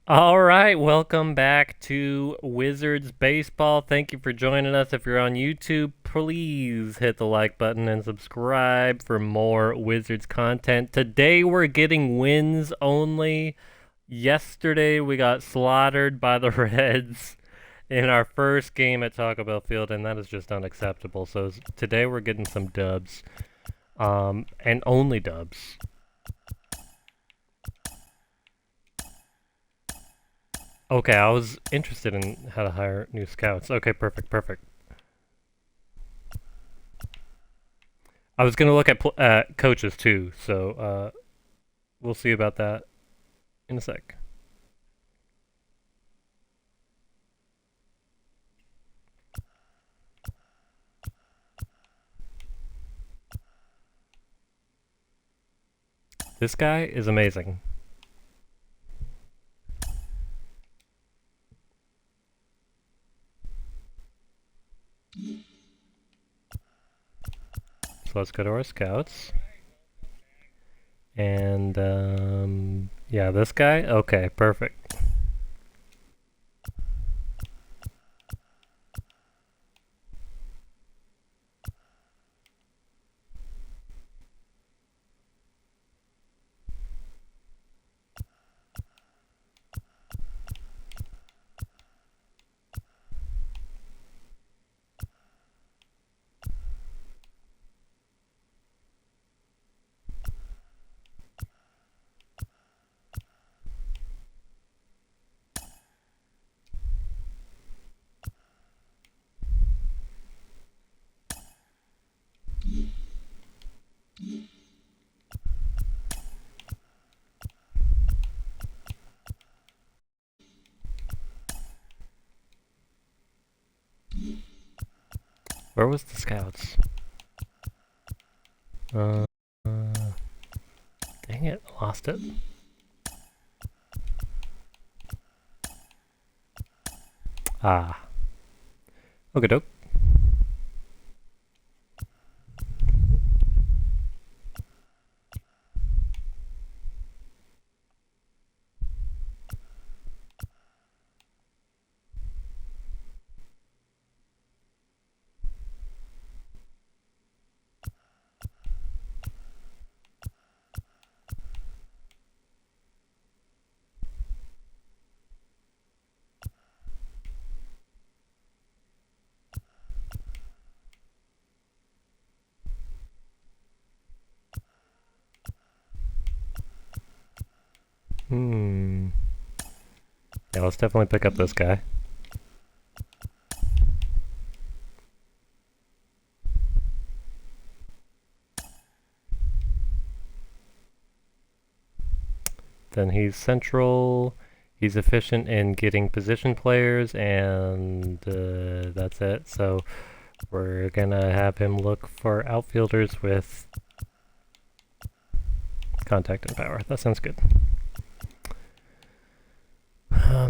All right, welcome back to Wizards Baseball. Thank you for joining us. If you're on YouTube, please hit the like button and subscribe for more Wizards content. Today we're getting wins only. Yesterday we got slaughtered by the Reds in our first game at Taco Bell Field, and that is just unacceptable. So today we're getting some dubs, and only dubs. Okay, I was interested in how to hire new scouts. Okay, perfect, perfect. I was gonna look at coaches too, so we'll see about that in a sec. This guy is amazing. So let's go to our scouts. And yeah, this guy. Okay, perfect. Where was the scouts? Uh, dang it, lost it. Ah. Okay, dope. Hmm. Yeah, let's definitely pick up this guy. Then he's central. He's efficient in getting position players, and that's it. So we're gonna have him look for outfielders with contact and power. That sounds good.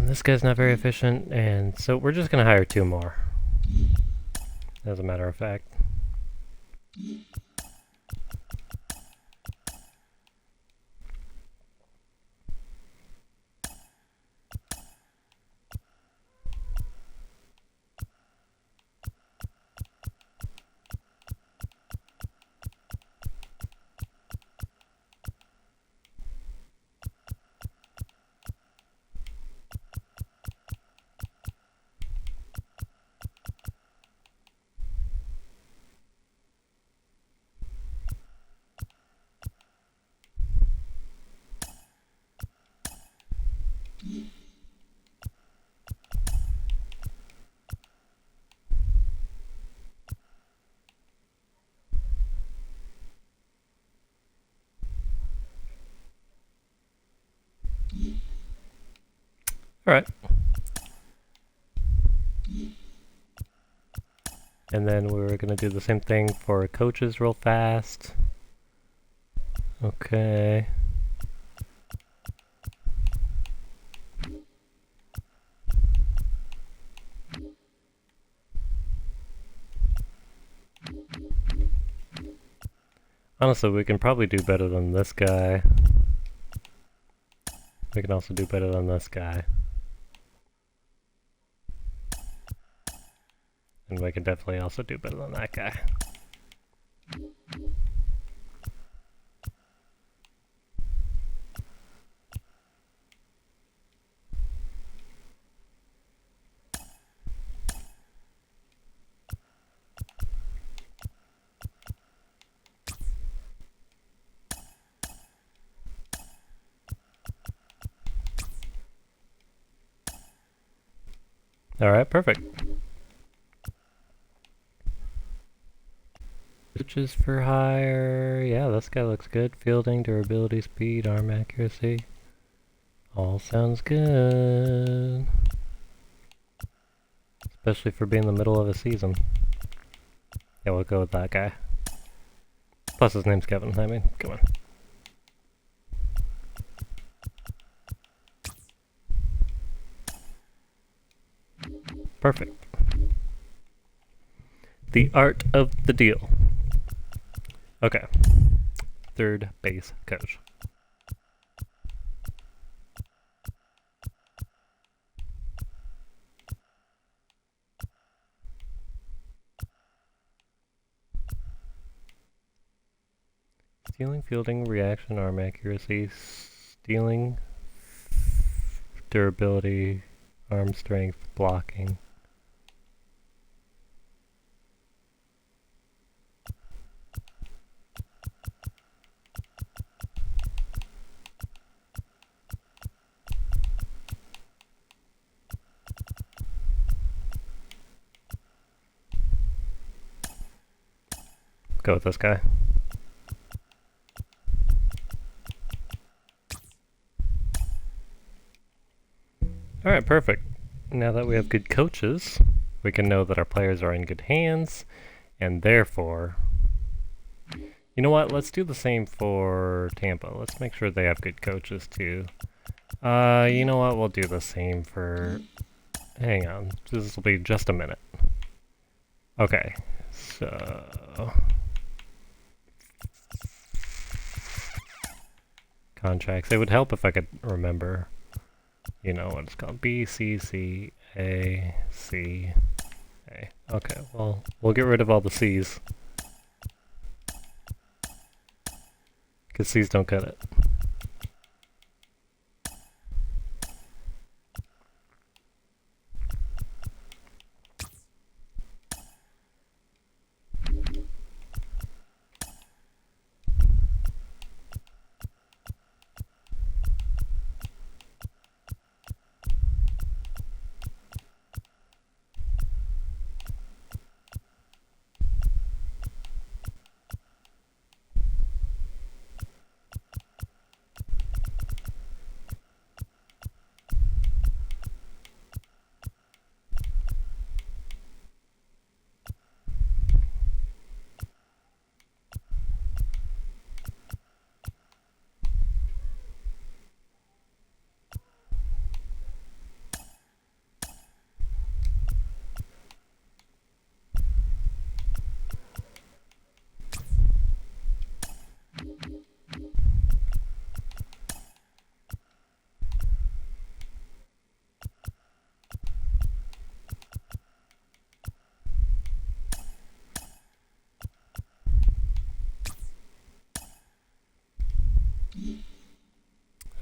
This guy's not very efficient, and so we're just gonna hire two more, as a matter of fact. Alright. And then we're gonna do the same thing for coaches real fast. Okay. Honestly, we can probably do better than this guy. We can also do better than this guy. And we can definitely also do better than that guy. Alright, perfect. Pitches for higher. Yeah, this guy looks good. Fielding, durability, speed, arm accuracy. All sounds good. Especially for being the middle of a season. Yeah, we'll go with that guy. Plus his name's Kevin, I mean, come on. Perfect. The art of the deal. Okay. Third base coach. Stealing, fielding, reaction, arm accuracy, stealing, durability, arm strength, blocking. Go with this guy. Alright, perfect. Now that we have good coaches, we can know that our players are in good hands, and therefore... You know what, let's do the same for Tampa. Let's make sure they have good coaches too. You know what, we'll do the same for... Hang on, this will be just a minute. Okay, so... Contracts. It would help if I could remember, you know what it's called. B, C, C, A, C, A. Okay, well, we'll get rid of all the C's. Because C's don't cut it.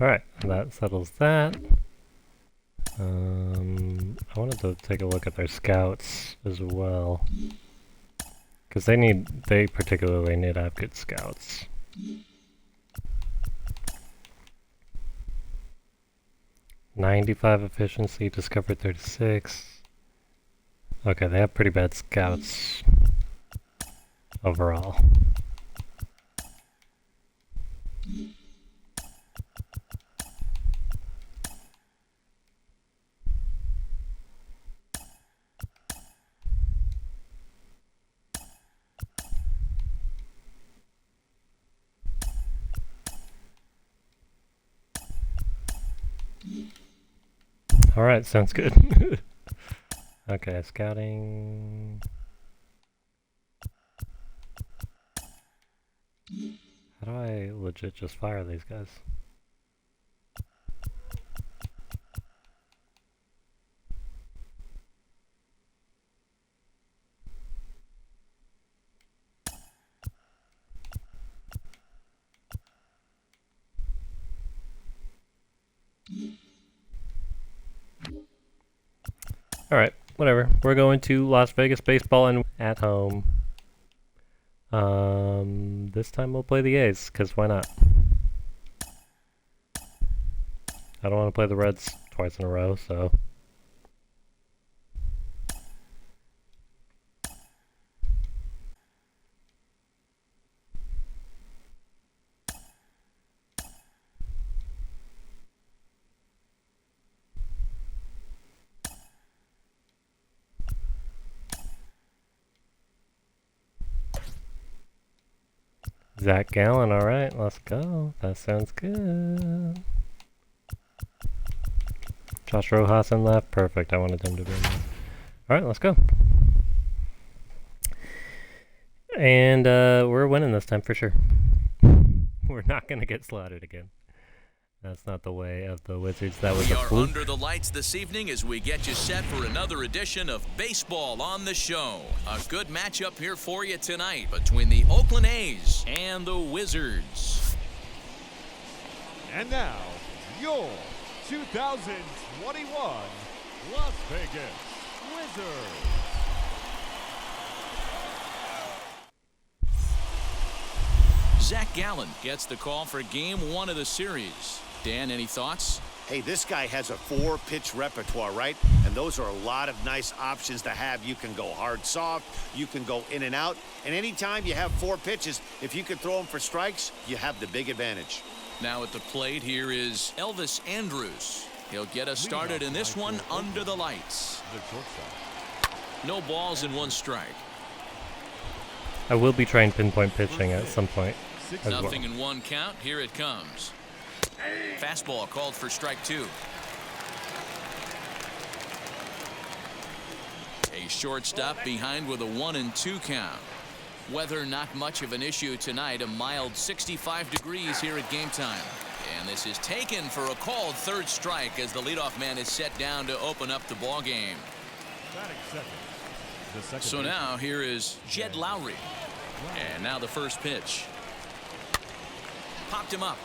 Alright, that settles that. I wanted to take a look at their scouts as well. Because they particularly need to have good scouts. .95 efficiency, discovered 36. Okay, they have pretty bad scouts overall. Alright, sounds good. Okay, scouting. How do I legit just fire these guys? All right, whatever. We're going to Las Vegas baseball and at home. This time we'll play the A's, because why not? I don't want to play the Reds twice in a row, so... Zach Gallen, alright, let's go. That sounds good. Josh Rojas in left, perfect. I wanted him to be in left. Alright, let's go. And we're winning this time for sure. We're not going to get slaughtered again. That's not the way of the Wizards. That was a fluke. We are under the lights this evening as we get you set for another edition of Baseball on the Show. A good matchup here for you tonight between the Oakland A's and the Wizards. And now, your 2021 Las Vegas Wizards. Zach Gallen gets the call for Game 1 of the series. Dan, any thoughts? Hey, this guy has a 4-pitch repertoire, right? And those are a lot of nice options to have. You can go hard, soft. You can go in and out. And anytime you have 4 pitches, if you can throw them for strikes, you have the big advantage. Now at the plate, here is Elvis Andrus. He'll get us started in this one under the lights. No balls and 1 strike. I will be trying pinpoint pitching at some point. Nothing in 1 count. Here it comes. Fastball called for strike 2. A shortstop behind with a 1-2 count. Weather not much of an issue tonight. A mild 65 degrees here at game time. And this is taken for a called 3rd strike as the leadoff man is set down to open up the ball game. So now here is Jed Lowry. And now the first pitch. Popped him up.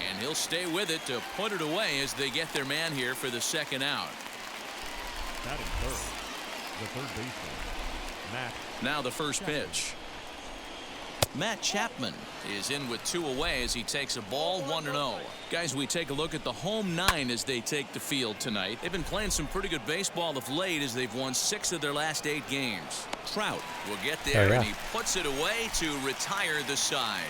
And he'll stay with it to put it away as they get their man here for the 2nd out. Batting third, the third baseman, Matt. Now the first pitch. Matt Chapman is in with 2 away as he takes a ball 1-0. Guys, we take a look at the home 9 as they take the field tonight. They've been playing some pretty good baseball of late as they've won 6 of their last 8 games. Trout will get there and he puts it away to retire the side.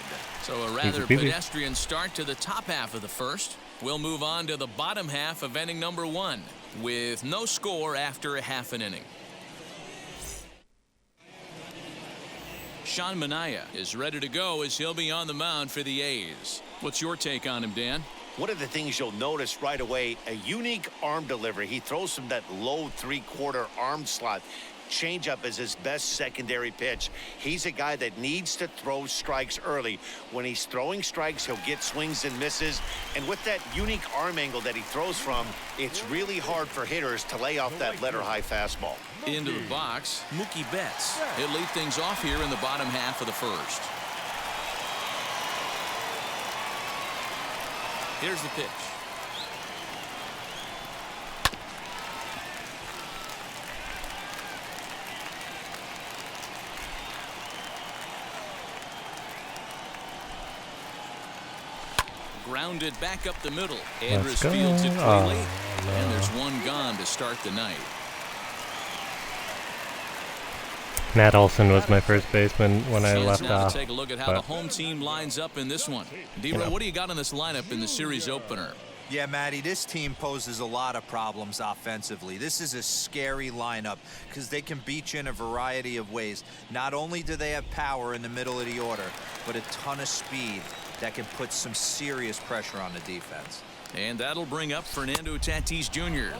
So a rather pedestrian start to the top half of the first. We'll move on to the bottom half of inning number 1 with no score after a half an inning. Sean Manaea is ready to go as he'll be on the mound for the A's. What's your take on him, Dan? One of the things you'll notice right away, a unique arm delivery. He throws from that low 3/4 arm slot. Changeup is his best secondary pitch. He's a guy that needs to throw strikes early. When he's throwing strikes, he'll get swings and misses. And with that unique arm angle that he throws from, it's really hard for hitters to lay off that letter-high fastball. Into the box, Mookie Betts. He'll lead things off here in the bottom half of the first. Here's the pitch. Grounded back up the middle. Andrus fields it cleanly, and there's 1 gone to start the night. Matt Olson was my first baseman when I left now off. To take a look at how the home team lines up in this one. D-Row, what do you got on this lineup in the series opener? Yeah, Matty, this team poses a lot of problems offensively. This is a scary lineup because they can beat you in a variety of ways. Not only do they have power in the middle of the order, but a ton of speed that can put some serious pressure on the defense. And that'll bring up Fernando Tatis Jr.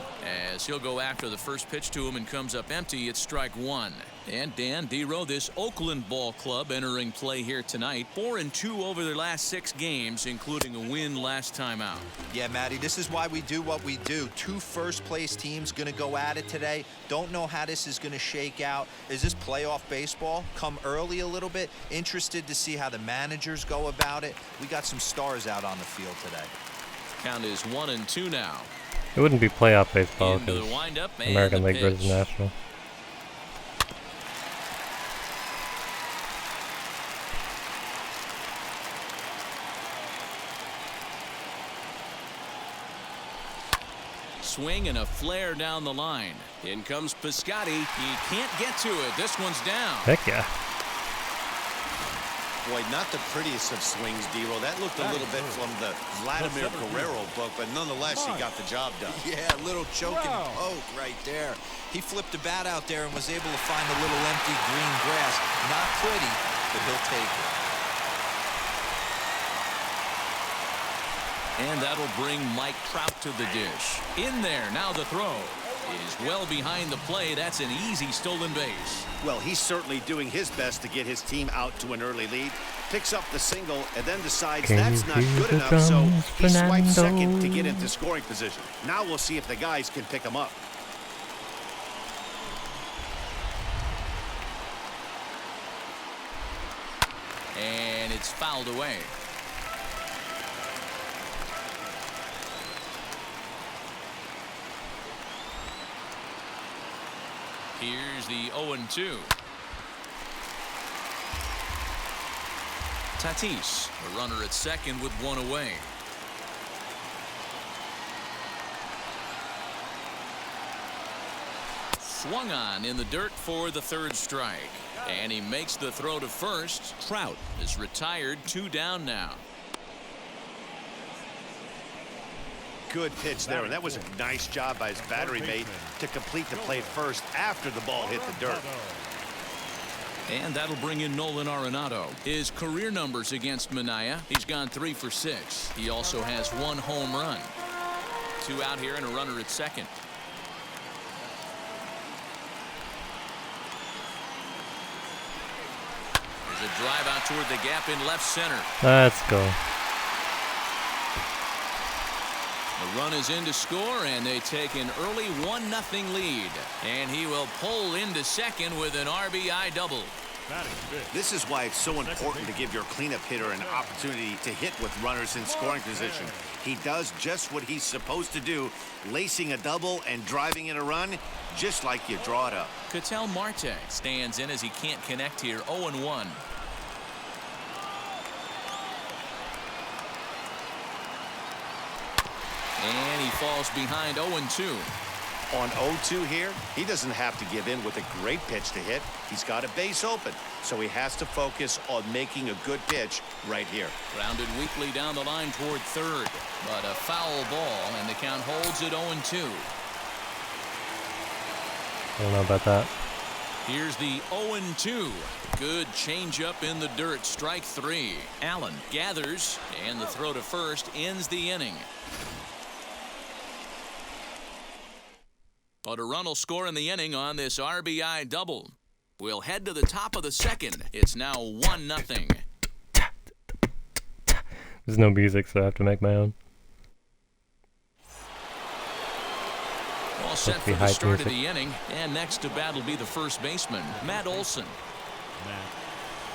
as he'll go after the first pitch to him and comes up empty. It's strike 1. And Dan, D-Row, this Oakland ball club entering play here tonight. 4-2 over their last 6 games, including a win last time out. Yeah, Matty, this is why we do what we do. 2 first-place teams going to go at it today. Don't know how this is going to shake out. Is this playoff baseball? Come early a little bit. Interested to see how the managers go about it. We got some stars out on the field today. Count is 1-2 now. It wouldn't be playoff baseball Into the because windup and American the League versus pitch. National. Swing and a flare down the line. In comes Piscotty. He can't get to it. This one's down. Heck yeah. Boy, not the prettiest of swings, D-Roll. That looked a little bit from the Vladimir Guerrero book, but nonetheless, he got the job done. Yeah, a little choking poke right there. He flipped a bat out there and was able to find a little empty green grass. Not pretty, but he'll take it. And that'll bring Mike Trout to the dish. In there, now the throw is well behind the play. That's an easy stolen base. Well, he's certainly doing his best to get his team out to an early lead. Picks up the single and then decides that's not good enough, so he swipes second to get into scoring position. Now we'll see if the guys can pick him up. And it's fouled away. Here's the 0-2. Tatis, a runner at second with one away. Swung on in the dirt for the third strike. And he makes the throw to first. Trout is retired, 2 down now. Good pitch there, and that was a nice job by his battery mate to complete the play first after the ball hit the dirt. And that'll bring in Nolan Arenado. His career numbers against Minaya, he's gone 3 for 6. He also has 1 home run. 2 out here and a runner at second. There's a drive out toward the gap in left center. Let's go. The run is in to score, and they take an early 1-0 lead. And he will pull into second with an RBI double. This is why it's so important to give your cleanup hitter an opportunity to hit with runners in scoring position. He does just what he's supposed to do, lacing a double and driving in a run, just like you draw it up. Ketel Marte stands in as he can't connect here, 0-1. And he falls behind 0-2. On 0-2 here, he doesn't have to give in with a great pitch to hit. He's got a base open, so he has to focus on making a good pitch right here. Grounded weakly down the line toward third, but a foul ball, and the count holds at 0-2. I don't know about that. Here's the 0-2. Good changeup in the dirt. Strike 3. Allen gathers, and the throw to first ends the inning. But a run will score in the inning on this RBI double. We'll head to the top of the second. It's now 1-0. There's no music, so I have to make my own. All set for the start of the inning. And next to bat will be the first baseman, Matt Olson.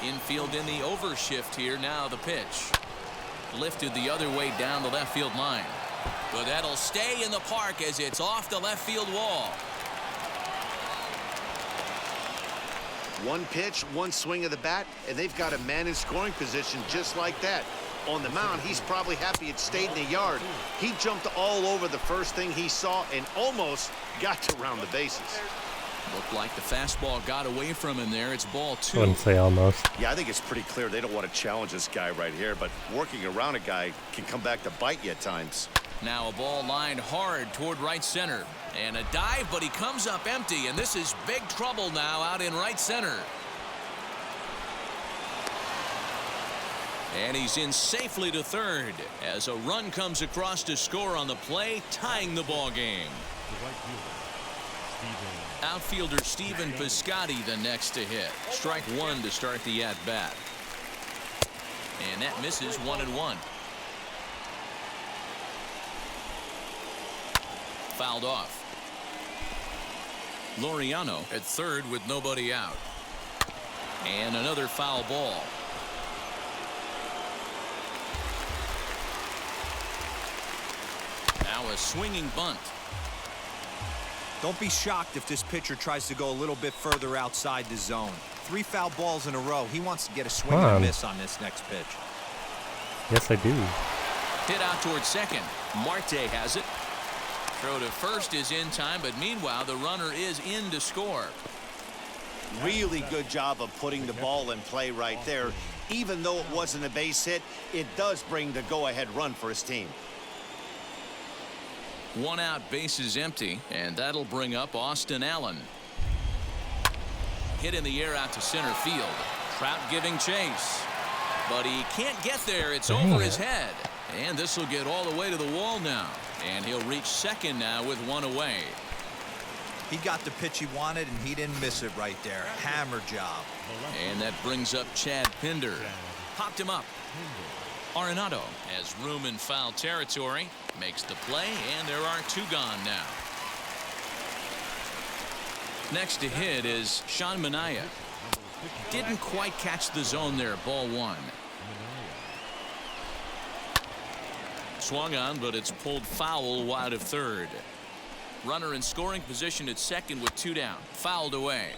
Infield in the overshift here. Now the pitch. Lifted the other way down the left field line. But that'll stay in the park as it's off the left field wall. One pitch, one swing of the bat, and they've got a man in scoring position just like that. On the mound, he's probably happy it stayed in the yard. He jumped all over the first thing he saw and almost got to round the bases. Looked like the fastball got away from him there. It's ball 2. I wouldn't say almost. Yeah, I think it's pretty clear they don't want to challenge this guy right here, but working around a guy can come back to bite you at times. Now a ball lined hard toward right center. And a dive, but he comes up empty. And this is big trouble now out in right center. And he's in safely to third as a run comes across to score on the play, tying the ball game. Outfielder Stephen Piscotty the next to hit. Strike 1 to start the at-bat. And that misses 1-1. Fouled off. Laureano at third with nobody out. And another foul ball. Now a swinging bunt. Don't be shocked if this pitcher tries to go a little bit further outside the zone. 3 foul balls in a row. He wants to get a swing and a miss on this next pitch. Yes, I do. Hit out towards second. Marte has it. Throw to first is in time, but meanwhile the runner is in to score. Really good job of putting the ball in play right there. Even though it wasn't a base hit, it does bring the go-ahead run for his team. 1 out, bases empty, and that'll bring up Austin Allen. Hit in the air out to center field. Trout giving chase, but he can't get there. It's over his head, and this will get all the way to the wall now, and he'll reach second now with 1 away. He got the pitch he wanted, and he didn't miss it right there. Hammer job. And that brings up Chad Pinder. Popped him up. Arenado has room in foul territory, makes the play, and there are 2 gone now. Next to hit is Sean Manaea. Didn't quite catch the zone there. Ball 1. Swung on, but it's pulled foul wide of third. Runner in scoring position at second with 2 down. Fouled away.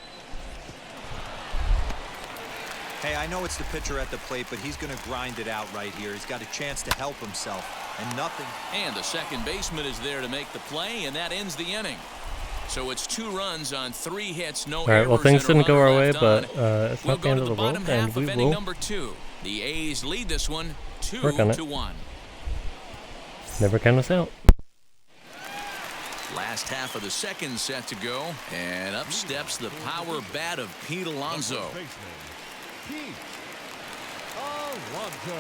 Hey, I know it's the pitcher at the plate, but he's going to grind it out right here. He's got a chance to help himself, and nothing. And the second baseman is there to make the play, and that ends the inning. So it's 2 runs on 3 hits, no errors. All right, well, things didn't go our way, but it's we'll not the end of the world, and we will number 2. The A's lead this one 2-1. Never count us out. Last half of the second set to go, and up steps the power bat of Pete Alonso. Pete Alonso.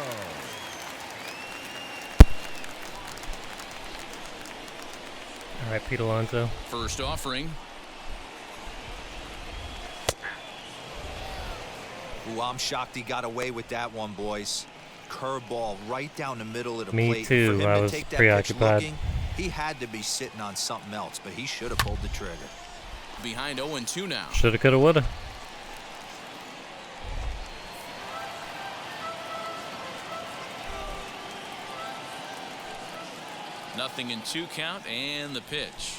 All right, Pete Alonso. First offering. Ooh, I'm shocked he got away with that one, boys. Curveball right down the middle of the Me plate. too. For him I to was take that preoccupied. pitch looking, he had to be sitting on something else, but he should have pulled the trigger. Behind 0-2 now. Shoulda, coulda, woulda. Nothing in 2 count, and the pitch.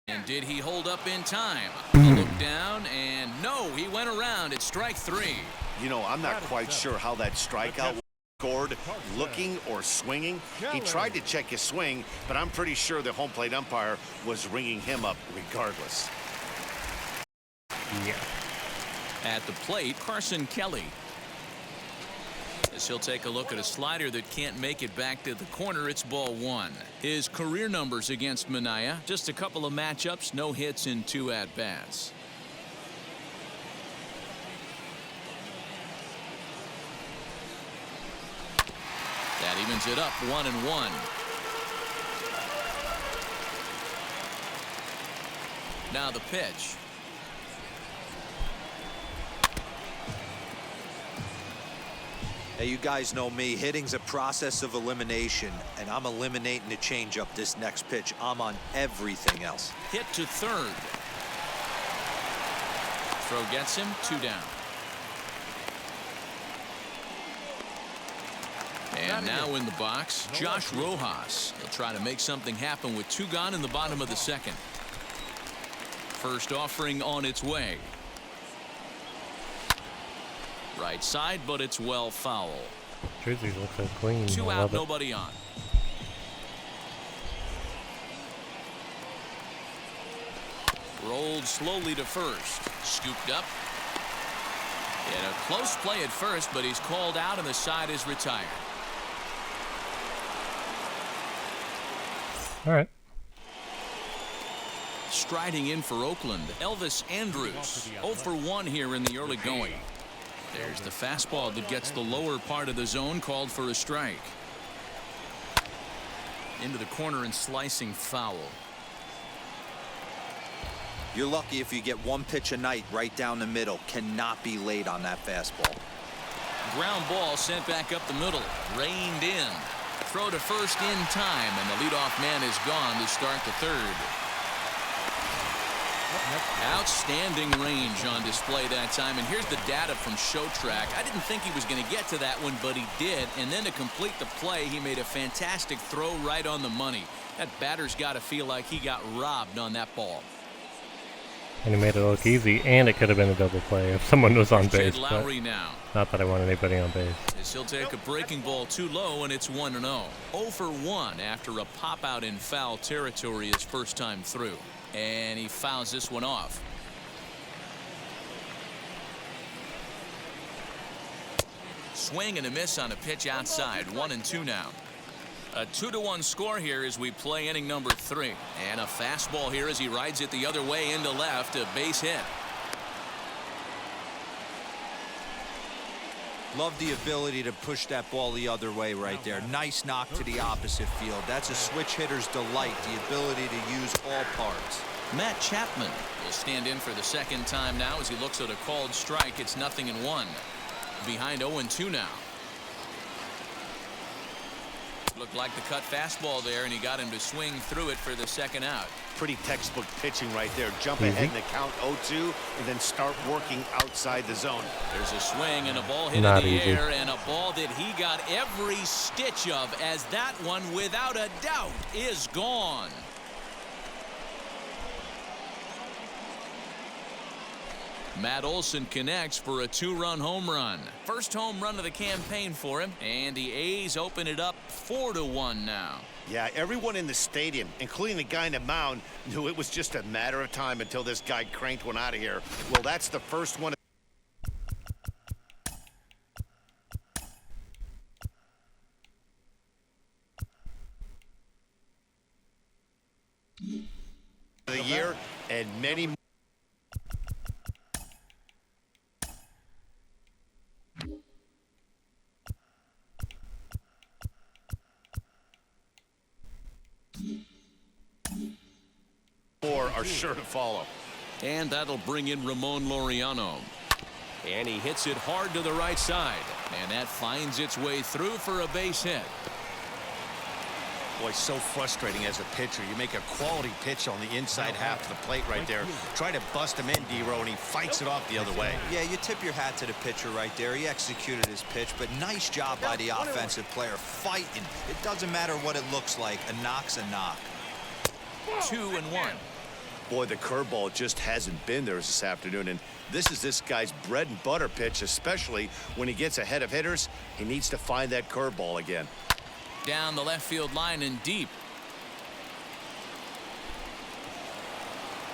And did he hold up in time? Look down, and no, he went around. It's strike 3. You know, I'm not quite sure how that strikeout was scored, looking or swinging. He tried to check his swing, but I'm pretty sure the home plate umpire was ringing him up regardless. Yeah. At the plate, Carson Kelly. As he'll take a look at a slider that can't make it back to the corner, it's ball 1. His career numbers against Manaea, just a couple of matchups, no hits in 2 at-bats. That evens it up 1-1. Now the pitch. Hey, you guys know me. Hitting's a process of elimination, and I'm eliminating the changeup this next pitch. I'm on everything else. Hit to third. Throw gets him, 2 down. And now in the box, Josh Rojas. He'll try to make something happen with 2 gone in the bottom of the second. First offering on its way. Right side, but it's well foul. Jerseys look so clean. 2 I out, love it. nobody on. Rolled slowly to first. Scooped up. In a close play at first, but he's called out and the side is retired. All right. Striding in for Oakland, Elvis Andrus. 0 for 1 here in the early going. There's the fastball that gets the lower part of the zone, called for a strike. Into the corner and slicing foul. You're lucky if you get 1 pitch a night right down the middle. Cannot be late on that fastball. Ground ball sent back up the middle. Reined in. Throw to first in time, and the leadoff man is gone to start the third. Outstanding range on display that time. And here's the data from ShowTrack. I didn't think he was going to get to that one, but he did. And then to complete the play, he made a fantastic throw right on the money. That batter's got to feel like he got robbed on that ball. And he made it look easy, and it could have been a double play if someone was on base. Jed Lowry now. Not that I want anybody on base. As he'll take a breaking ball too low, and it's 1-0. 0 for 1 after a pop out in foul territory his first time through. And he fouls this one off. Swing and a miss on a pitch outside. 1-2 now. A 2-1 score here as we play inning number 3. And a fastball here as he rides it the other way into left. A base hit. Love the ability to push that ball the other way right there. Nice knock to the opposite field. That's a switch hitter's delight, the ability to use all parts. Matt Chapman will stand in for the second time now as he looks at a called strike. It's 0-1. Behind 0-2 now. Looked like the cut fastball there, and he got him to swing through it for the second out. Pretty textbook pitching right there. Jump ahead in the count 0-2 and then start working outside the zone. There's a swing and a ball hit Not in the easy. air, and a ball that he got every stitch of, as that one without a doubt is gone. Matt Olson connects for a 2-run home run. First home run of the campaign for him, and the A's open it up 4-1 now. Yeah, everyone in the stadium, including the guy in the mound, knew it was just a matter of time until this guy cranked one out of here. Well, that's the first one of the year, and many more are sure to follow. And that'll bring in Ramon Laureano. And he hits it hard to the right side. And that finds its way through for a base hit. Boy, so frustrating as a pitcher. You make a quality pitch on the inside half of the plate right there. Try to bust him in, D-Row, and he fights it off the other way. Yeah, you tip your hat to the pitcher right there. He executed his pitch, but nice job by the offensive player fighting. It doesn't matter what it looks like. A knock's a knock. 2-1. Boy, the curveball just hasn't been there this afternoon, and this is this guy's bread and butter pitch, especially when he gets ahead of hitters. He needs to find that curveball again. Down the left field line and deep.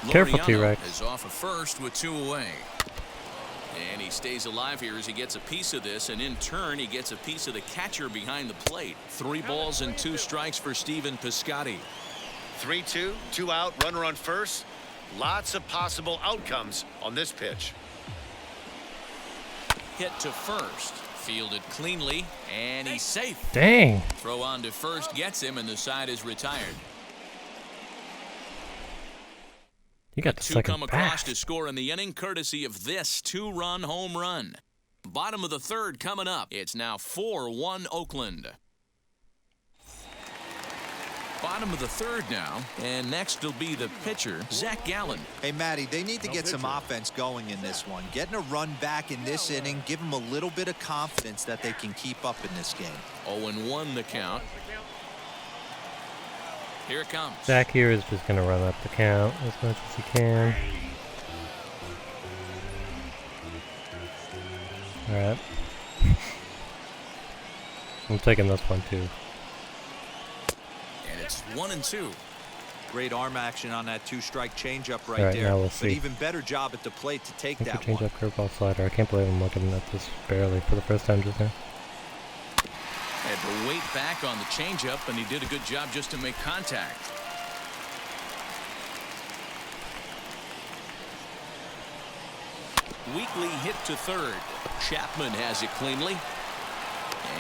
Careful, Laureano T-Rex. is off of first with 2 away. And he stays alive here as he gets a piece of this, and in turn he gets a piece of the catcher behind the plate. 3 balls and 2 strikes for Stephen Piscotty. 3-2, 2 out, runner on first. Lots of possible outcomes on this pitch. Hit to first. Fielded cleanly, and he's safe. Dang. Throw on to first gets him, and the side is retired. You got the 2 second come across bat. to score in the inning, courtesy of this 2-run home run. Bottom of the 3rd coming up. It's now 4-1 Oakland. Bottom of the 3rd now, and next will be the pitcher, Zach Gallen. Hey, Matty, they need to get some offense going in this one. Getting a run back in this inning, give them a little bit of confidence that they can keep up in this game. 0-1 the count. Here it comes. Zach here is just going to run up the count as much as he can. All right. I'm taking this one too. And it's 1-2. Great arm action on that 2-strike changeup right All right, there. now we'll but see. even better job at the plate to take Look at that change one. up curveball slider. I can't believe I'm looking at this barely for the first time just now. Had to wait back on the changeup, and he did a good job just to make contact. Weekly hit to 3rd. Chapman has it cleanly.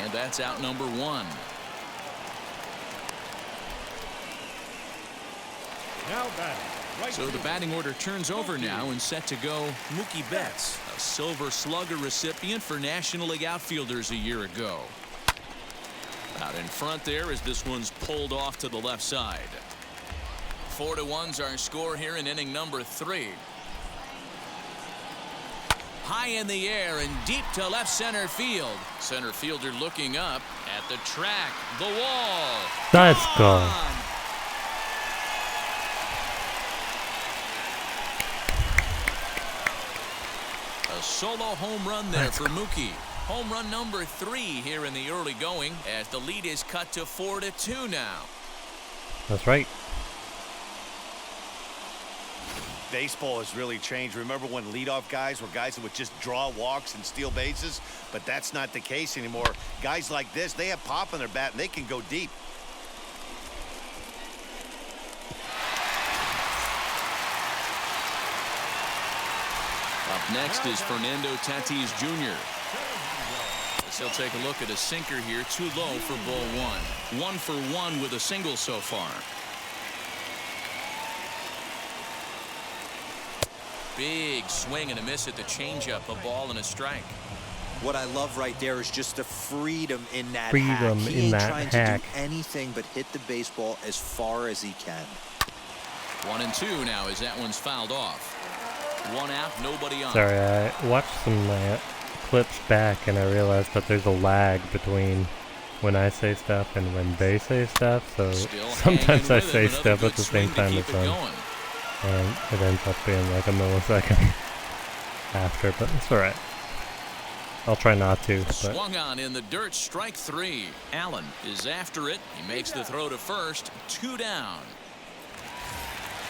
And that's out number 1. Now batting. Right So the field. batting order turns over now, and set to go Mookie Betts, a Silver Slugger recipient for National League outfielders a year ago. Out in front there as this one's pulled off to the left side. 4-1's our score here in inning number 3. High in the air and deep to left center field. Center fielder looking up at the track. The wall. Let's go. A solo home run there for Mookie. Home run number 3 here in the early going as the lead is cut to 4-2 now. That's right. Baseball has really changed. Remember when leadoff guys were guys that would just draw walks and steal bases? But that's not the case anymore. Guys like this, they have pop on their bat and they can go deep. Up next is Fernando Tatis Jr. As he'll take a look at a sinker here. Too low for ball 1. 1 for 1 with a single so far. Big swing and a miss at the changeup. A ball and a strike. What I love right there is just the freedom in that Freedom hack. He in ain't that trying hack. to do anything but hit the baseball as far as he can. 1-2 now as that one's fouled off. 1 out, nobody on. Sorry, I watched some clips back and I realized that there's a lag between when I say stuff and when they say stuff. So Still sometimes I hanging with say it. Another stuff good at the same swing to time keep as it them. going. And it ends up being like a millisecond after, but it's alright. I'll try not to. But Swung on in the dirt, strike 3. Allen is after it. He makes the throw to first. 2 down.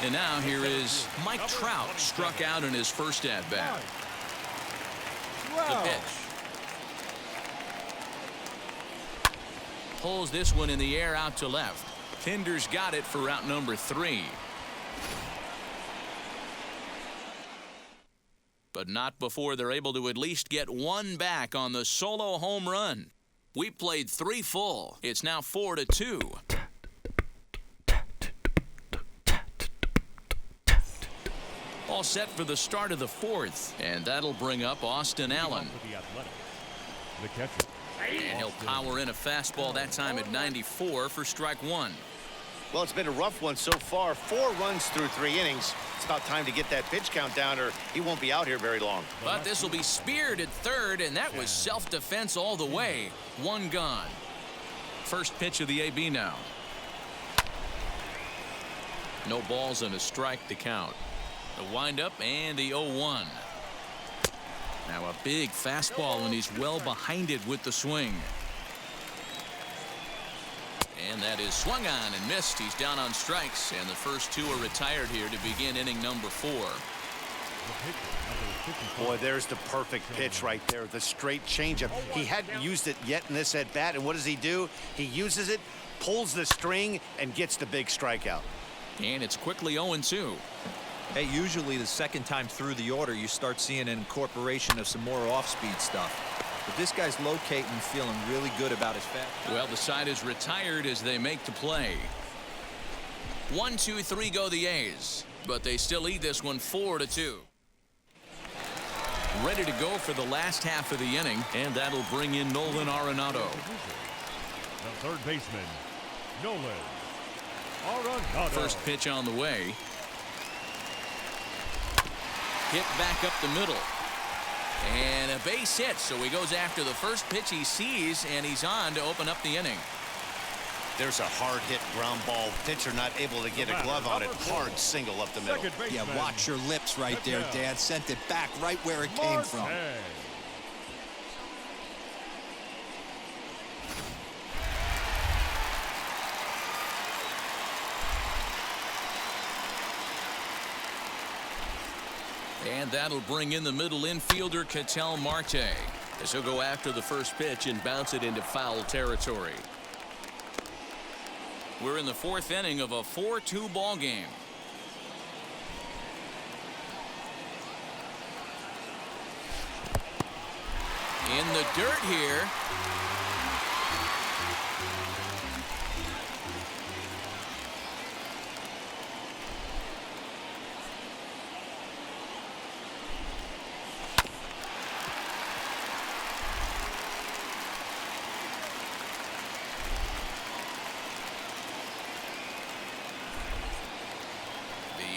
And now here is Mike Trout, struck out in his first at bat. The pitch. Pulls this one in the air out to left. Pinder's got it for out number 3. But not before they're able to at least get 1 back on the solo home run. We played 3 full. It's now 4-2. All set for the start of the 4th, and that'll bring up Austin Allen. The catcher. And he'll power in a fastball that time at 94 for strike 1. Well, it's been a rough one so far. 4 runs through 3 innings. It's about time to get that pitch count down or he won't be out here very long. But this will be speared at third, and that was self-defense all the way. 1 gone. First pitch of the AB now. No balls and a strike to count. The windup and the 0-1. Now a big fastball, and he's well behind it with the swing. And that is swung on and missed. He's down on strikes, and the first 2 are retired here to begin inning number 4. Boy, there's the perfect pitch right there. The straight changeup. He hadn't used it yet in this at bat, and what does he do? He uses it, pulls the string, and gets the big strikeout. And it's quickly 0-2. Hey, usually the second time through the order, you start seeing an incorporation of some more off-speed stuff. But this guy's locating, feeling really good about his fastball. Well, the side is retired as they make the play. 1, 2, 3 go the A's, but they still lead this one 4-2. Ready to go for the last half of the inning, and that'll bring in Nolan Arenado. The third baseman, Nolan Arenado. First pitch on the way. Hit back up the middle. And a base hit, so he goes after the first pitch he sees, and he's on to open up the inning. There's a hard hit ground ball. Pitcher not able to get a glove on it. Hard single up the middle. Yeah, watch your lips right there, Dan. Sent it back right where it came from. And that'll bring in the middle infielder, Ketel Marte, as he'll go after the first pitch and bounce it into foul territory. We're in the 4th inning of a 4-2 ball game. In the dirt here.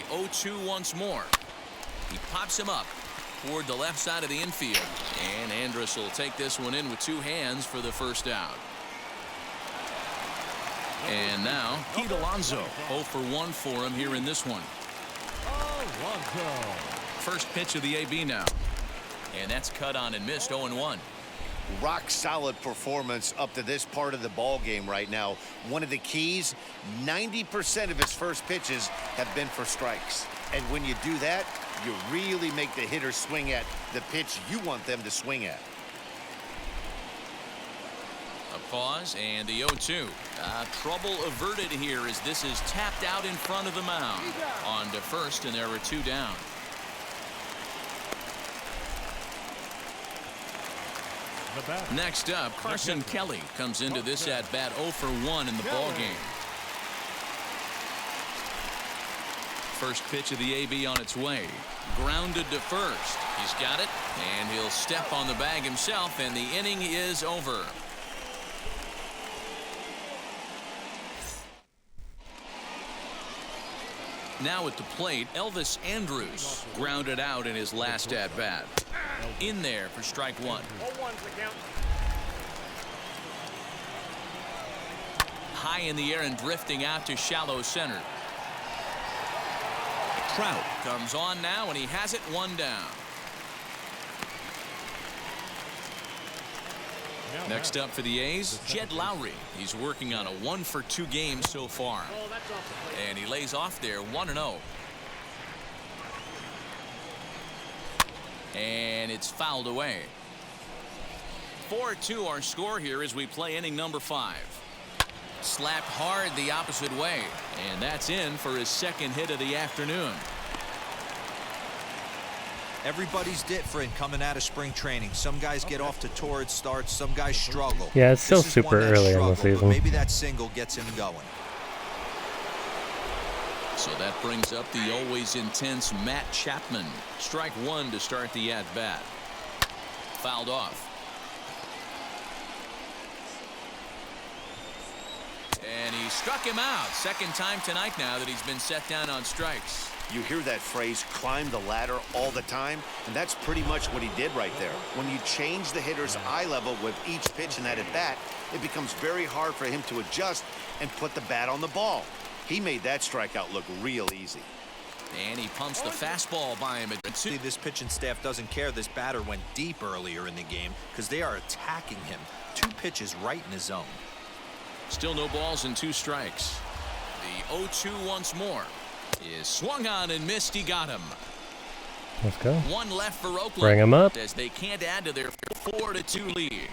0-2 once more. He pops him up toward the left side of the infield, and Andrus will take this one in with two hands for the first out. And now Pete Alonso, 0 for 1 for him here in this one. Alonso. First pitch of the AB now, and that's cut on and missed. 0-1. Rock solid performance up to this part of the ball game right now. One of the keys, 90% of his first pitches have been for strikes. And when you do that, you really make the hitter swing at the pitch you want them to swing at. A pause and the 0-2. Trouble averted here as this is tapped out in front of the mound. On to first, and there are two down. Next up, Carson Kelly comes into this at bat 0 for 1 in the ball game. First pitch of the AB on its way. Grounded to first. He's got it, and he'll step on the bag himself, and the inning is over. Now at the plate, Elvis Andrus grounded out in his last at bat. In there for strike one. High in the air and drifting out to shallow center. Trout comes on now, and he has it, one down. Next up for the A's, Jed Lowry. He's working on a 1 for 2 game so far. And he lays off there 1-0. And it's fouled away. 4-2 our score here as we play inning number 5. Slapped hard the opposite way, and that's in for his second hit of the afternoon. Everybody's different coming out of spring training. Some guys get off to torrid starts, some guys struggle. Yeah, it's still This is one super that early in the struggled, but season. maybe that single gets him going. So that brings up the always intense Matt Chapman. Strike one to start the at-bat. Fouled off. And he struck him out. Second time tonight now that he's been set down on strikes. You hear that phrase, climb the ladder, all the time, and that's pretty much what he did right there. When you change the hitter's eye level with each pitch in that at-bat, it becomes very hard for him to adjust and put the bat on the ball. He made that strikeout look real easy. And he pumps the fastball by him. See, this pitching staff doesn't care this batter went deep earlier in the game because they are attacking him. 2 pitches right in his zone. Still no balls and 2 strikes. The 0-2 once more is swung on and missed. He got him. Let's go. 1 left for Oakland. Bring him up. As they can't add to their 4-2 lead.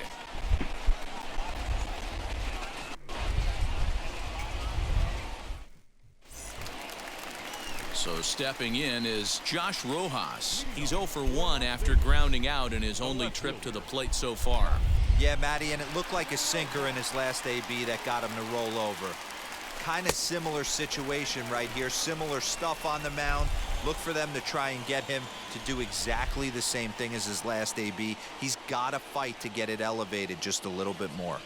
So stepping in is Josh Rojas. He's 0 for 1 after grounding out in his only trip to the plate so far. Yeah, Matty, and it looked like a sinker in his last AB that got him to roll over. Kind of similar situation right here. Similar stuff on the mound. Look for them to try and get him to do exactly the same thing as his last AB. He's got to fight to get it elevated just a little bit more.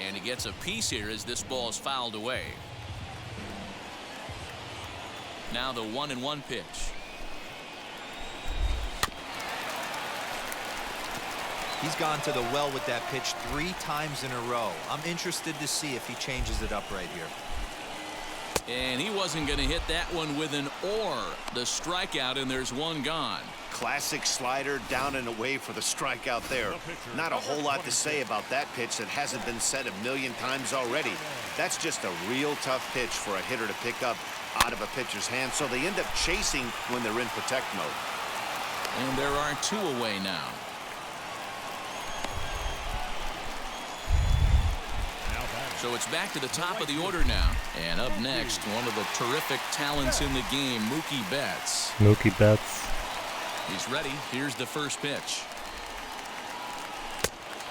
And he gets a piece here as this ball is fouled away. Now the 1-1 pitch. He's gone to the well with that pitch 3 times in a row. I'm interested to see if he changes it up right here. And he wasn't going to hit that one with an or. The strikeout, and there's 1 gone. Classic slider down and away for the strikeout there. Not a whole lot to say about that pitch that hasn't been said a million times already. That's just a real tough pitch for a hitter to pick up out of a pitcher's hand, so they end up chasing when they're in protect mode. And there are 2 away now. So it's back to the top of the order now. And up next, one of the terrific talents in the game, Mookie Betts. Mookie Betts. He's ready. Here's the first pitch.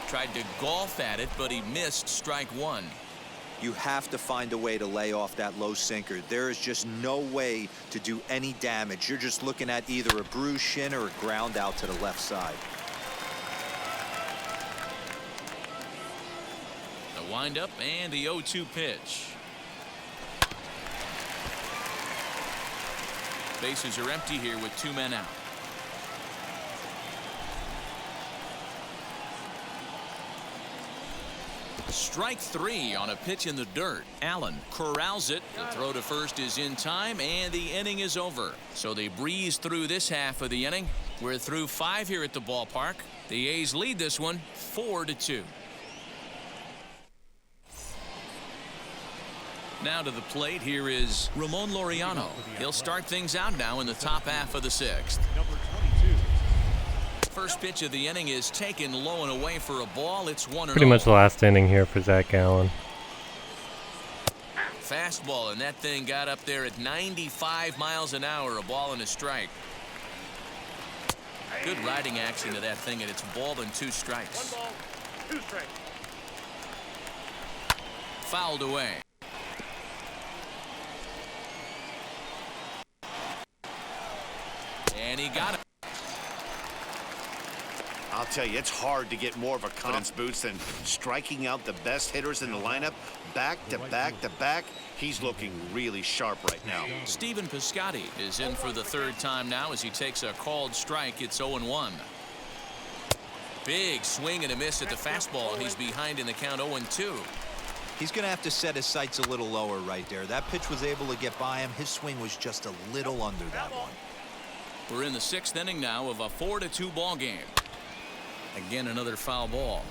Tried to golf at it, but he missed strike 1. You have to find a way to lay off that low sinker. There is just no way to do any damage. You're just looking at either a bruised shin or a ground out to the left side. The windup and the 0-2 pitch. Bases are empty here with 2 men out. Strike 3 on a pitch in the dirt. Allen corrals it. The throw to first is in time, and the inning is over. So they breeze through this half of the inning. We're through 5 here at the ballpark. The A's lead this one 4-2. Now to the plate, here is Ramon Laureano. He'll start things out now in the top half of the 6th. Number 22. First pitch of the inning is taken low and away for a ball. It's 1-0. Pretty much the last inning here for Zach Allen. Fastball, and that thing got up there at 95 miles an hour. A ball and a strike. Good riding action to that thing, and it's ball and 2 strikes. 1 ball, 2 strikes. Fouled away. And he got it. I'll tell you, it's hard to get more of a confidence boost than striking out the best hitters in the lineup back to back to back. He's looking really sharp right now. Stephen Piscotty is in for the 3rd time now as he takes a called strike. It's 0-1. Big swing and a miss at the fastball, and he's behind in the count 0-2. He's going to have to set his sights a little lower right there. That pitch was able to get by him. His swing was just a little under that one. We're in the 6th inning now of a 4-2 ball game. Again, another foul ball.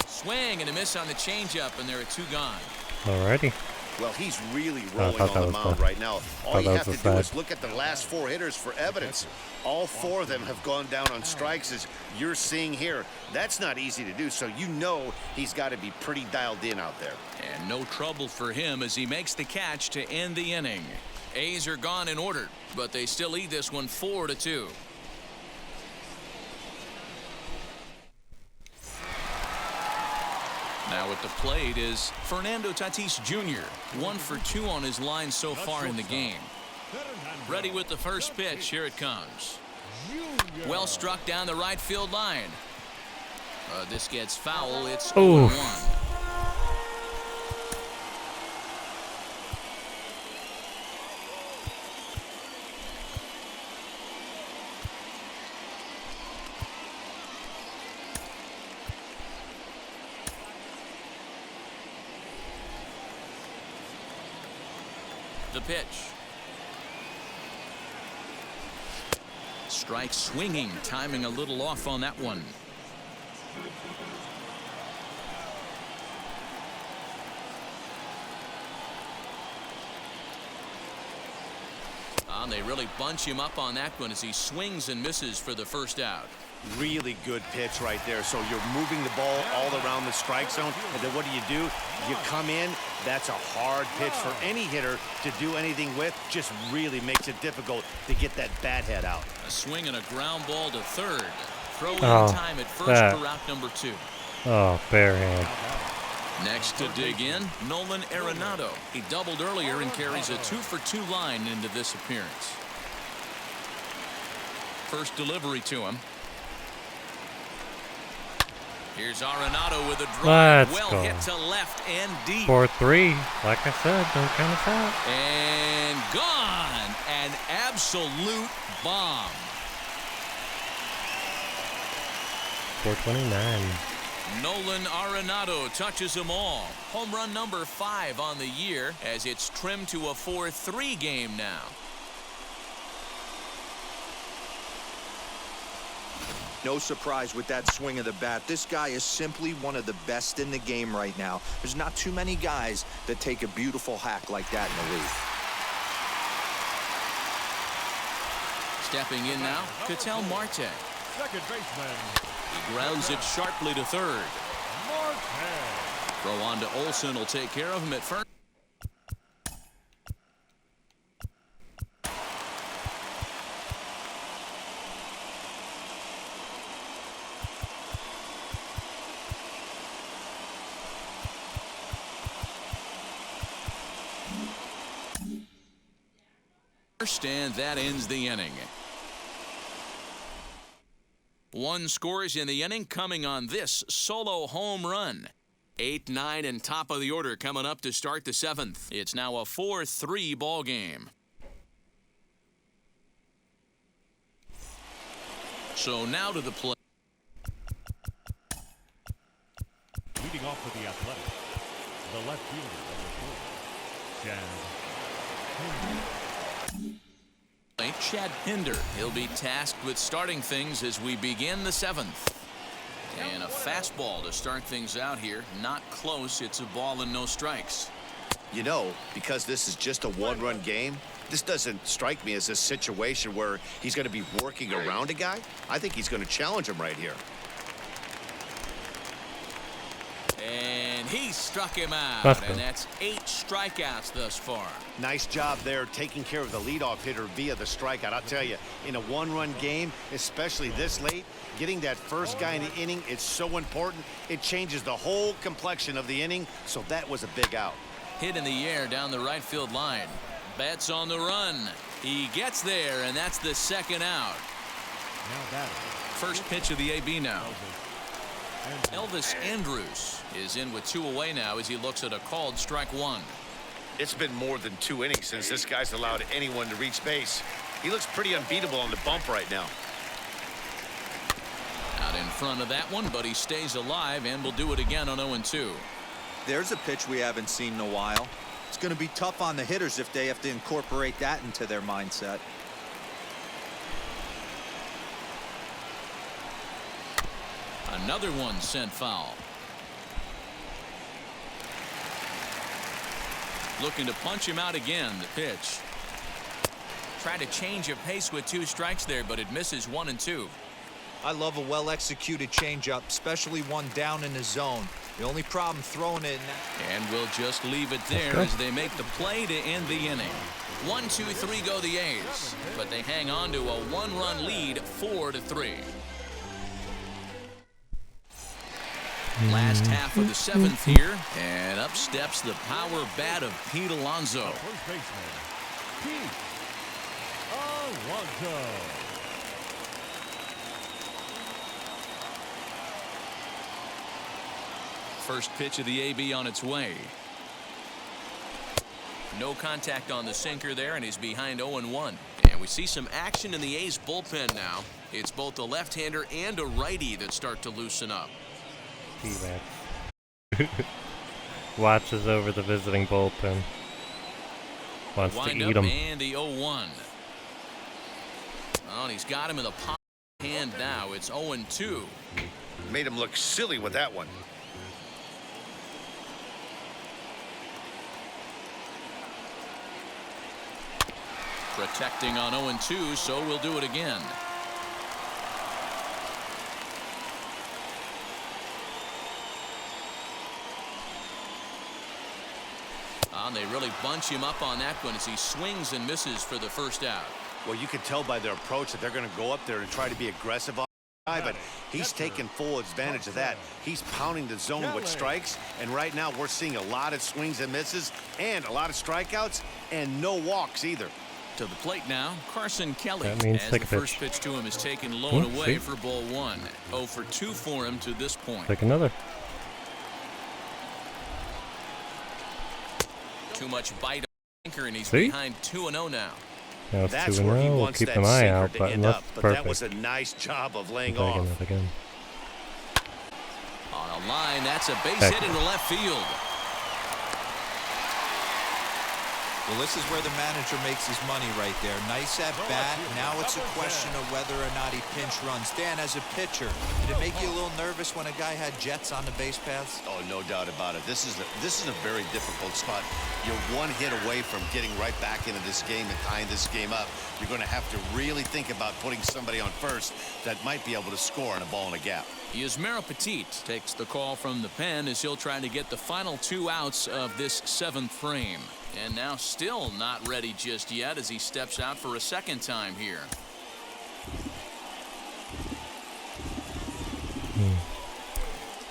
Swing and a miss on the changeup, and there are 2 gone. Alrighty. Well, he's really rolling thought that on the was mound the- right now. All you that have was to the do side. is look at the last 4 hitters for evidence. All 4 of them have gone down on strikes, as you're seeing here. That's not easy to do, so you know he's got to be pretty dialed in out there. And no trouble for him as he makes the catch to end the inning. A's are gone in order, but they still lead this one 4-2. Now at the plate is Fernando Tatis Jr. 1 for 2 on his line so far in the game. Ready with the first pitch. Here it comes. Well struck down the right field line. This gets foul. It's 0-1. The pitch. Strike swinging, timing a little off on that one. They really bunch him up on that one as he swings and misses for the first out. Really good pitch right there. So you're moving the ball all around the strike zone, and then what do? You come in. That's a hard pitch for any hitter to do anything with. Just really makes it difficult to get that bat head out. A swing and a ground ball to third. Throw in Oh, time at first that. for out number 2. Oh, bare hand. Next to dig in, Nolan Arenado. He doubled earlier and carries a 2-for-2 line into this appearance. First delivery to him. Here's Arenado with a drive. Let's well go. hit to left and deep. 4-3. Like I said, don't count us out. And gone. An absolute bomb. 429. Nolan Arenado touches them all. Home run number 5 on the year as it's trimmed to a 4-3 game now. No surprise with that swing of the bat. This guy is simply one of the best in the game right now. There's not too many guys that take a beautiful hack like that in the league. Stepping in now, Ketel Marte. Second baseman, He grounds it sharply to third. Marte. Throw on to Olsen will take care of him at first. And that ends the inning. 1 scores in the inning coming on this solo home run. 8, 9, and top of the order coming up to start the 7th. It's now a 4-3 ball game. So now to the play. Leading off for the Athletics, the left fielder number 4, Chad Pinder. He'll be tasked with starting things as we begin the 7th. And a fastball to start things out here. Not close. It's a ball and no strikes. You know, because this is just a one-run game, this doesn't strike me as a situation where he's going to be working around a guy. I think he's going to challenge him right here. And he struck him out. And that's 8 strikeouts thus far. Nice job there taking care of the leadoff hitter via the strikeout. I'll tell you, in a one-run game, especially this late, getting that first guy in the inning is so important. It changes the whole complexion of the inning, so that was a big out. Hit in the air down the right field line. Betts on the run. He gets there, and that's the 2nd out. now batting. First pitch of the AB now. Elvis Andrus is in with 2 away now as he looks at a called strike 1. It's been more than 2 innings since this guy's allowed anyone to reach base. He looks pretty unbeatable on the bump right now. Out in front of that one, but he stays alive and will do it again on 0-2. There's a pitch we haven't seen in a while. It's going to be tough on the hitters if they have to incorporate that into their mindset. Another one sent foul. Looking to punch him out again. The pitch. Tried to change of pace with 2 strikes there, but it misses 1 and 2. I love a well-executed changeup, especially one down in the zone. The only problem throwing it in that. And we'll just leave it there as they make the play to end the inning. 1, 2, 3 go the A's, but they hang on to a 1-run lead, 4-3. Last half of the 7th here, and up steps the power bat of Pete Alonso. First baseman, Pete Alonso. First pitch of the AB on its way. No contact on the sinker there, and he's behind 0-1. And we see some action in the A's bullpen now. It's both a left-hander and a righty that start to loosen up. T-Max watches over the visiting bullpen. Wants to eat him. And the 0-1. Oh, and he's got him in the palm of his hand now. It's 0-2. Made him look silly with that one. Protecting on 0-2, so we'll do it again. And they really bunch him up on that one as he swings and misses for the first out. Well, you can tell by their approach that they're going to go up there and try to be aggressive on the guy, but he's taking full advantage of that. He's pounding the zone with strikes, and right now we're seeing a lot of swings and misses and a lot of strikeouts and no walks either. To the plate now, Carson Kelly. That means as take the a first pitch. pitch to him is taken low and away See? for ball 1. 0 for 2 for him to this point. Take another. Too much bite on the sinker, and he's See? behind 2-0 now. Now it's That's 2-0. where he We'll wants keep that an eye sinker out, to but end that's up. But perfect. that was a nice job of laying Taking off. it again. On a line, that's a base Heck hit yeah. into left field. Well, this is where the manager makes his money right there. Nice at bat. Now it's a question of whether or not he pinch runs. Dan, as a pitcher, did it make you a little nervous when a guy had jets on the base paths? Oh, no doubt about it. This is a very difficult spot. You're 1 hit away from getting right back into this game and tying this game up. You're going to have to really think about putting somebody on first that might be able to score on a ball in a gap. Yusmeiro Petit takes the call from the pen as he'll try to get the final 2 outs of this 7th frame. And now still not ready just yet as he steps out for a second time here.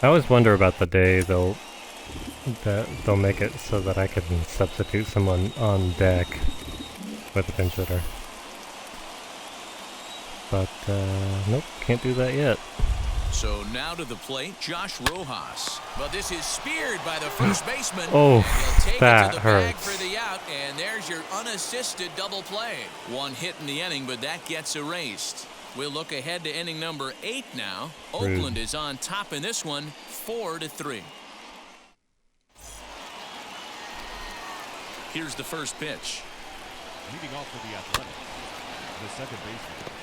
I always wonder about the day they'll make it so that I can substitute someone on deck with a pinch hitter. But nope, can't do that yet. So now to the plate, Josh Rojas. But this is speared by the first baseman. Oh, He'll take that it to the bag hurts. for the out, and there's your unassisted double play. One hit in the inning, but that gets erased. We'll look ahead to inning number 8 now. Oakland is on top in this one, 4-3. Here's the first pitch. Leading off for the Athletics, the second baseman.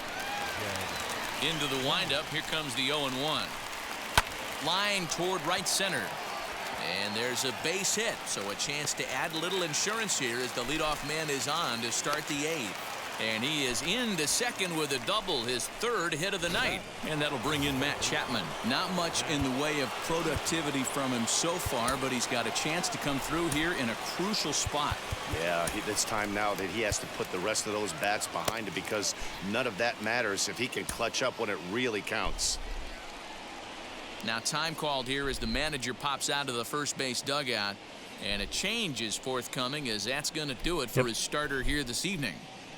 Into the windup. Here comes the 0-1. Line toward right center. And there's a base hit. So a chance to add a little insurance here as the leadoff man is on to start the 8th. And he is into second with a double, his 3rd hit of the night. And that'll bring in Matt Chapman. Not much in the way of productivity from him so far, but he's got a chance to come through here in a crucial spot. Yeah, it's time now that he has to put the rest of those bats behind it, because none of that matters if he can clutch up when it really counts. Now time called here as the manager pops out of the first base dugout. And a change is forthcoming, as that's going to do it for his starter here this evening.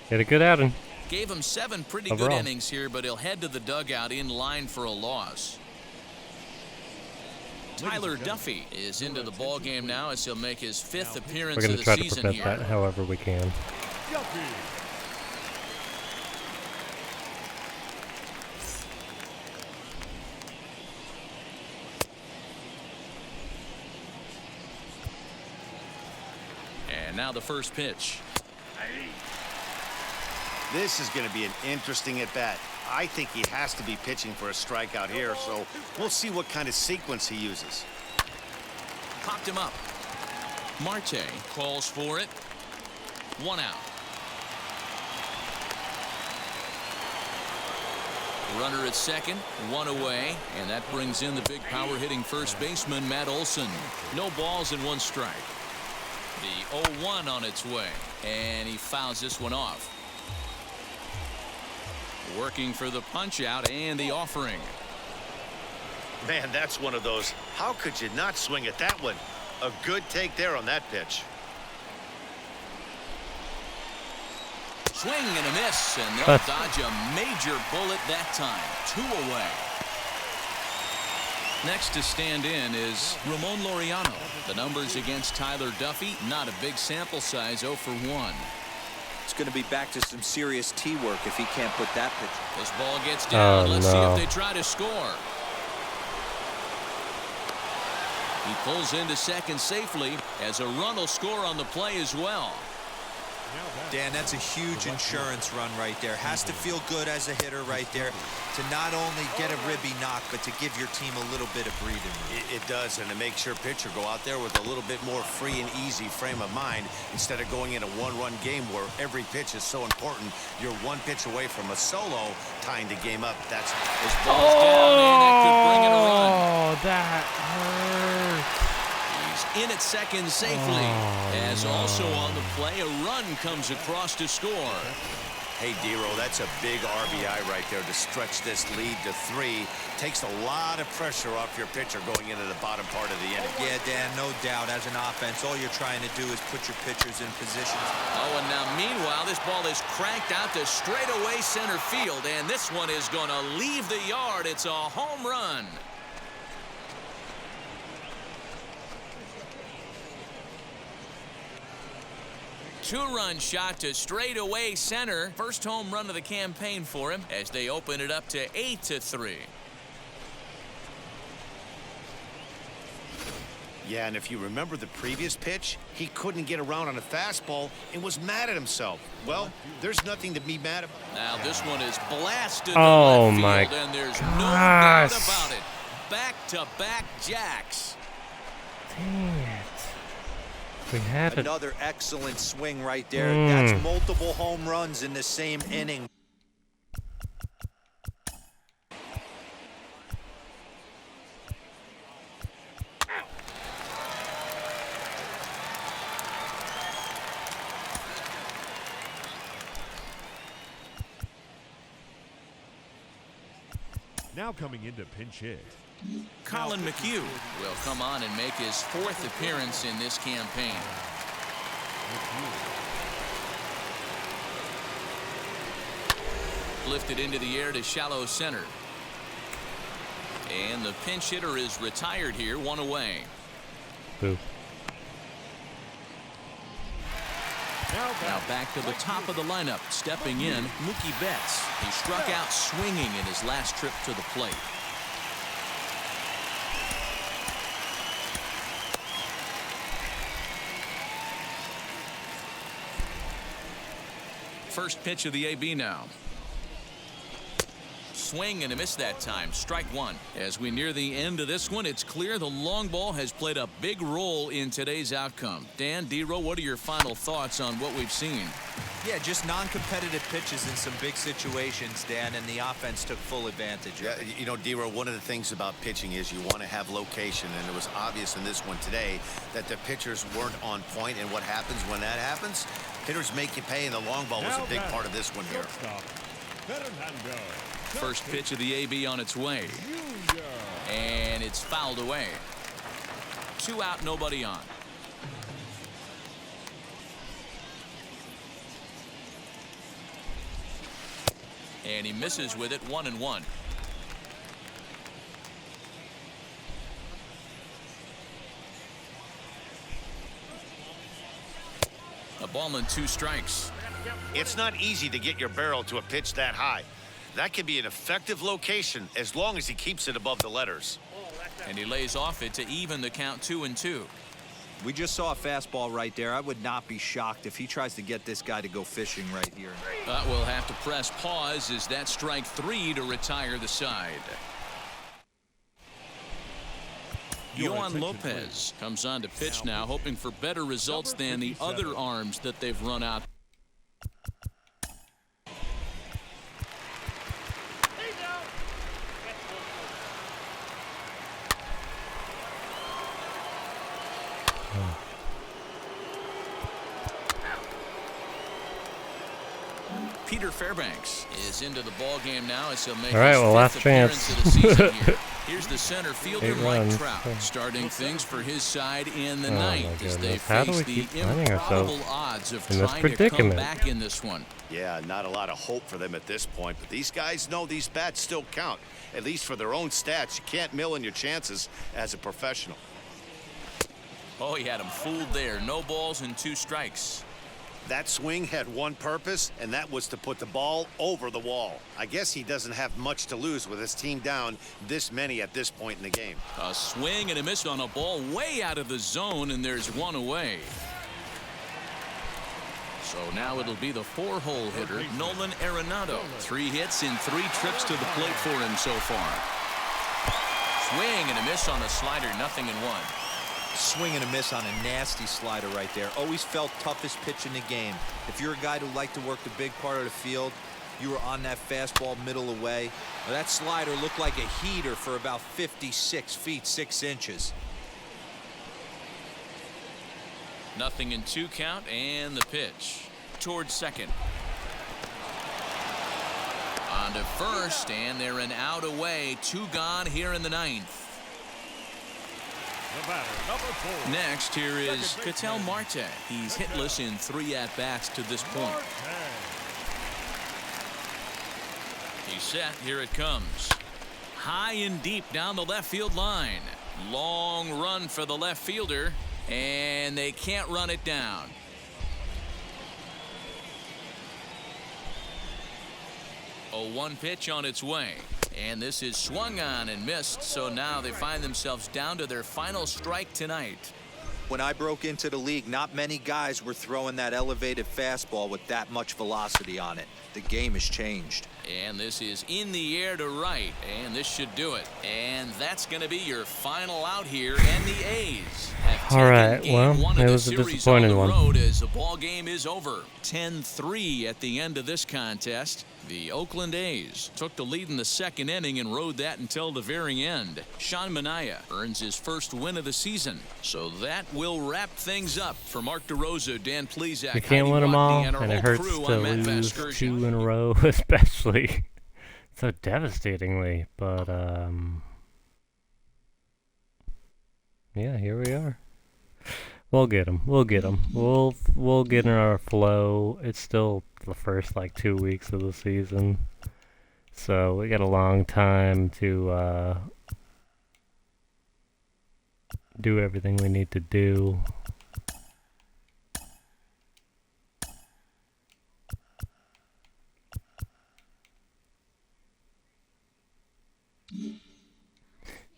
Get a good outing. Gave him 7 pretty Overall. good innings here, but he'll head to the dugout in line for a loss. Tyler Duffy is into the ball game now as he'll make his 5th appearance We're going of to the try to season prevent here. that however we can. Duffy. And now the first pitch. This is going to be an interesting at-bat. I think he has to be pitching for a strikeout here, so we'll see what kind of sequence he uses. Popped him up. Marte calls for it. 1 out. Runner at second, 1 away, and that brings in the big power hitting first baseman Matt Olson. No balls and 1 strike. The 0-1 on its way, and he fouls this one off. Working for the punch out and the offering. Man, that's one of those. How could you not swing at that one? A good take there on that pitch. Swing and a miss, and they'll dodge a major bullet that time. 2 away. Next to stand in is Ramon Laureano. The numbers against Tyler Duffy, not a big sample size, 0 for 1. It's going to be back to some serious tee work if he can't put that pitch. This ball gets down. Oh, Let's no. see if they try to score. He pulls into second safely as a run will score on the play as well. Dan, that's a huge insurance run right there. Has to feel good as a hitter right there to not only get a ribby knock, but to give your team a little bit of breathing room. It does, and it makes your pitcher go out there with a little bit more free and easy frame of mind instead of going in a 1-run game where every pitch is so important. You're 1 pitch away from a solo tying the game up. That's This ball's down, and that could bring in a run. Oh, that hurts. He's in at second safely. As also on the play, a run comes across to score. Hey, Dero, that's a big RBI right there to stretch this lead to 3. Takes a lot of pressure off your pitcher going into the bottom part of the inning. Yeah, Dan, no doubt. As an offense, all you're trying to do is put your pitchers in positions. Oh, and now meanwhile, this ball is cranked out to straightaway center field, and this one is going to leave the yard. It's a home run. Two-run shot to straightaway center. First home run of the campaign for him as they open it up to 8-3. Yeah, and if you remember the previous pitch, he couldn't get around on a fastball and was mad at himself. Well, there's nothing to be mad about. Now this one is blasted Oh, to left my field, and there's no doubt gosh. about it. Back-to-back jacks. Dang it. We had it. Another excellent swing right there. That's multiple home runs in the same inning. Now coming into pinch hit. Colin McHugh will come on and make his 4th appearance in this campaign. Lifted into the air to shallow center. And the pinch hitter is retired here, 1 away. Boo. Now back to the top of the lineup. Stepping in, Mookie Betts. He struck out swinging in his last trip to the plate. First pitch of the AB now. Swing and a miss that time. Strike 1. As we near the end of this one, it's clear the long ball has played a big role in today's outcome. Dan, D-Row, what are your final thoughts on what we've seen? Yeah, just non-competitive pitches in some big situations, Dan, and the offense took full advantage. Yeah, you know, D-Row, one of the things about pitching is you want to have location, and it was obvious in this one today that the pitchers weren't on point, and what happens when that happens? Hitters make you pay, and the long ball was a big part of this one here. First pitch of the AB on its way. And it's fouled away. 2 out, nobody on. And he misses with it, 1-1. A ball and 2 strikes. It's not easy to get your barrel to a pitch that high. That can be an effective location as long as he keeps it above the letters. And he lays off it to even the count 2-2. We just saw a fastball right there. I would not be shocked if he tries to get this guy to go fishing right here. But we'll have to press pause as that strike 3 to retire the side. Yohan Lopez comes on to pitch now, hoping for better results than the other arms that they've run out. Peter Fairbanks is into the ball game now as he'll make All right, his well, last 5th appearance chance. of the season here. Here's the center fielder 8 Mike runs. Trout starting things for his side in the Oh, my ninth as they goodness. How do face we the keep finding improbable ourselves odds of in this trying to come predicament? back in this one. Yeah, not a lot of hope for them at this point, but these guys know these bats still count, at least for their own stats. You can't mill in your chances as a professional. Oh, he had him fooled there. No balls and 2 strikes. That swing had one purpose, and that was to put the ball over the wall. I guess he doesn't have much to lose with his team down this many at this point in the game. A swing and a miss on a ball way out of the zone, and there's 1 away. So now it'll be the 4-hole hitter, Nolan Arenado. 3 hits in 3 trips to the plate for him so far. Swing and a miss on a slider, 0-1. Swing and a miss on a nasty slider right there. Always felt toughest pitch in the game. If you're a guy who liked to work the big part of the field, you were on that fastball middle away. Well, that slider looked like a heater for about 56 feet 6 inches. 0-2 count and the pitch towards second. On to first, and they're an out away. 2 gone here in the 9th. The batter, number 4. Next, here is Ketel Marte. He's hitless in 3 at-bats to this point. He's set. Here it comes. High and deep down the left field line. Long run for the left fielder, and they can't run it down. A 1 pitch on its way. And this is swung on and missed, so now they find themselves down to their final strike tonight. When I broke into the league, not many guys were throwing that elevated fastball with that much velocity on it. The game has changed. And this is in the air to right, and this should do it. And that's going to be your final out here, and the A's have All right, taken well, game 1 it of the was a series disappointing on the one. road as the ball game is over. 10-3 at the end of this contest. The Oakland A's took the lead in the 2nd inning and rode that until the very end. Sean Manaea earns his first win of the season. So that will wrap things up. For Mark DeRosa, Dan Plesac, You can't win them all, and it hurts to lose 2 in a row, especially so devastatingly. But yeah, here we are. We'll get them. We'll get them. We'll get in our flow. It's still the first 2 weeks of the season, so we got a long time to do everything we need to do.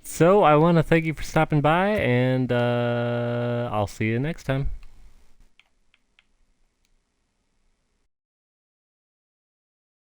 So I want to thank you for stopping by, and I'll see you next time.